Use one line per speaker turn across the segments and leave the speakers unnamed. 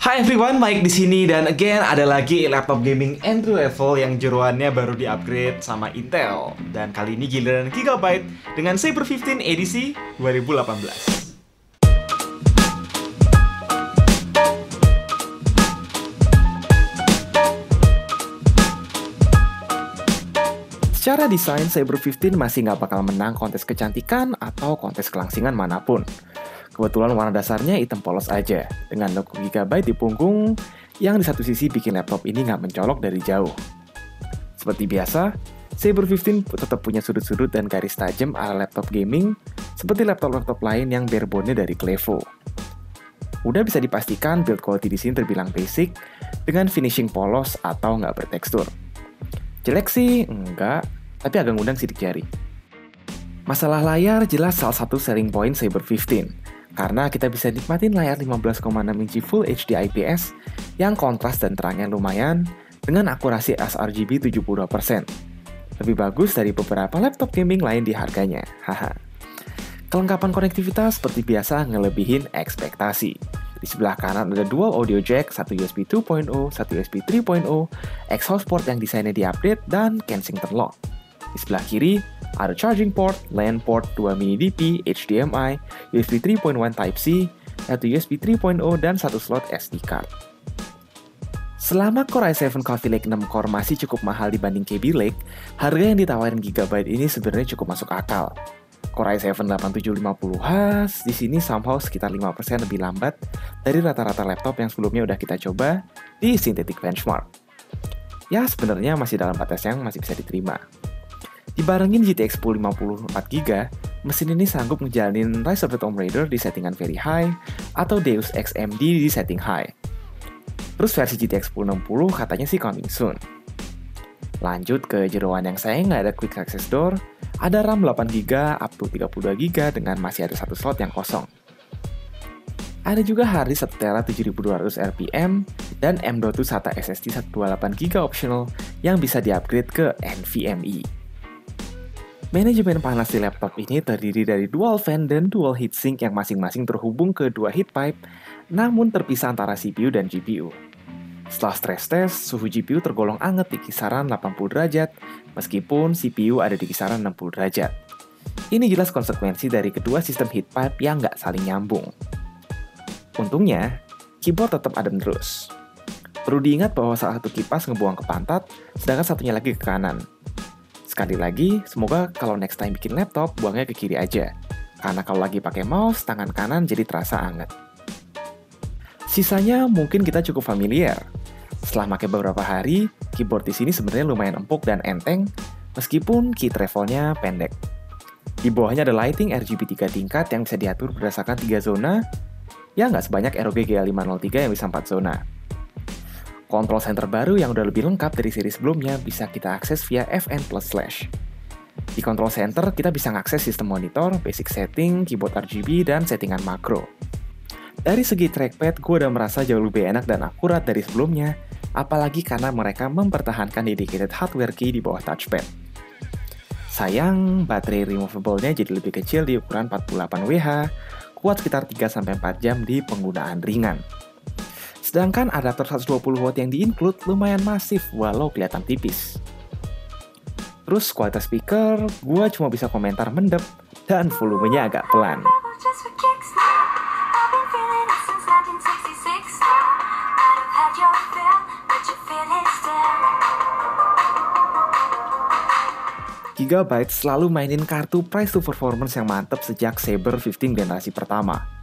Hi everyone, Mike di sini dan again ada lagi laptop gaming entry level yang jeroannya baru di-upgrade sama Intel. Dan kali ini giliran Gigabyte dengan Saber 15 edisi 2018. Secara desain, Saber 15 masih nggak bakal menang kontes kecantikan atau kontes kelangsingan manapun. Kebetulan warna dasarnya hitam polos aja, dengan logo Gigabyte di punggung yang di satu sisi bikin laptop ini nggak mencolok dari jauh. Seperti biasa, Saber 15 tetap punya sudut-sudut dan garis tajam ala laptop gaming, seperti laptop-laptop lain yang barebone dari Clevo. Udah bisa dipastikan build quality di sini terbilang basic, dengan finishing polos atau nggak bertekstur. Jelek sih, enggak, tapi agak ngundang sidik jari. Masalah layar jelas salah satu selling point Saber 15, karena kita bisa nikmatin layar 15,6 inci Full HD IPS yang kontras dan terangnya lumayan dengan akurasi sRGB 72%. Lebih bagus dari beberapa laptop gaming lain di harganya, haha. Kelengkapan konektivitas seperti biasa ngelebihin ekspektasi. Di sebelah kanan ada dual audio jack, satu USB 2.0, satu USB 3.0, exhaust port yang desainnya di-update, dan Kensington lock. Di sebelah kiri, ada charging port, LAN port, 2 mini DP, HDMI, USB 3.1 Type-C, satu USB 3.0, dan satu slot SD card. Selama Core i7 Coffee Lake 6 core masih cukup mahal dibanding Kaby Lake, harga yang ditawarin Gigabyte ini sebenarnya cukup masuk akal. Core i7 8750H di sini somehow sekitar 5% lebih lambat dari rata-rata laptop yang sebelumnya udah kita coba di Synthetic Benchmark. Ya, sebenarnya masih dalam batas yang masih bisa diterima. Dibarengin GTX 1050 4GB, mesin ini sanggup ngejalanin Rise of the Tomb Raider di settingan very high atau Deus Ex AMD di setting high. Terus versi GTX 1060 katanya sih coming soon. Lanjut ke jeroan yang saya nggak ada quick access door, ada RAM 8GB up to 32GB dengan masih ada satu slot yang kosong. Ada juga harddisk 1TB 7200 RPM dan M.2 SATA SSD 128GB optional yang bisa di-upgrade ke NVMe. Manajemen panas di laptop ini terdiri dari dual fan dan dual heatsink yang masing-masing terhubung ke dua heat pipe, namun terpisah antara CPU dan GPU. Setelah stress test, suhu GPU tergolong anget di kisaran 80 derajat, meskipun CPU ada di kisaran 60 derajat. Ini jelas konsekuensi dari kedua sistem heat pipe yang nggak saling nyambung. Untungnya, keyboard tetap adem terus. Perlu diingat bahwa salah satu kipas ngebuang ke pantat, sedangkan satunya lagi ke kanan. Sekali lagi, semoga kalau next time bikin laptop, buangnya ke kiri aja. Karena kalau lagi pakai mouse, tangan kanan jadi terasa anget. Sisanya mungkin kita cukup familiar. Setelah pakai beberapa hari, keyboard di sini sebenarnya lumayan empuk dan enteng, meskipun key travelnya pendek. Di bawahnya ada lighting RGB 3 tingkat yang bisa diatur berdasarkan 3 zona, ya nggak sebanyak ROG GA503 yang bisa 4 zona. Control center baru yang udah lebih lengkap dari seri sebelumnya bisa kita akses via FN+/. Di control center, kita bisa ngakses sistem monitor, basic setting, keyboard RGB, dan settingan makro. Dari segi trackpad, gue udah merasa jauh lebih enak dan akurat dari sebelumnya, apalagi karena mereka mempertahankan dedicated hardware key di bawah touchpad. Sayang, baterai removable-nya jadi lebih kecil di ukuran 48Wh, kuat sekitar 3-4 jam di penggunaan ringan. Sedangkan adapter 120W yang di-include lumayan masif walau kelihatan tipis. Terus kualitas speaker, gue cuma bisa komentar mendep dan volumenya agak pelan. Gigabyte selalu mainin kartu price to performance yang mantep sejak Saber 15 generasi pertama.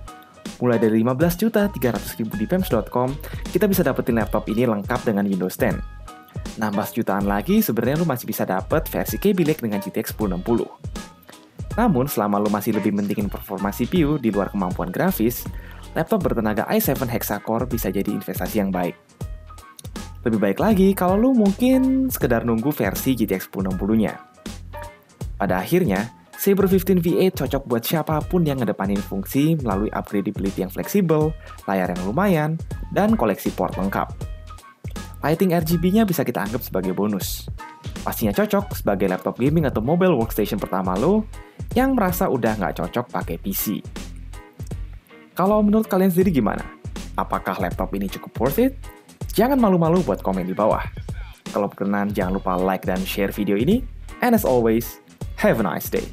Mulai dari 15.300.000 di pems.com, kita bisa dapetin laptop ini lengkap dengan Windows 10. Nambah sejutaan lagi, sebenarnya lu masih bisa dapet versi Kaby Lake dengan GTX 1060. Namun, selama lu masih lebih mentingin performa CPU di luar kemampuan grafis, laptop bertenaga i7 Hexa-core bisa jadi investasi yang baik. Lebih baik lagi kalau lu mungkin sekedar nunggu versi GTX 1060-nya. Pada akhirnya, Saber 15 V8 cocok buat siapapun yang ngedepanin fungsi melalui upgradability yang fleksibel, layar yang lumayan, dan koleksi port lengkap. Lighting RGB-nya bisa kita anggap sebagai bonus. Pastinya cocok sebagai laptop gaming atau mobile workstation pertama lo yang merasa udah nggak cocok pakai PC. Kalau menurut kalian sendiri gimana? Apakah laptop ini cukup worth it? Jangan malu-malu buat komen di bawah. Kalau berkenan, jangan lupa like dan share video ini. And as always, have a nice day.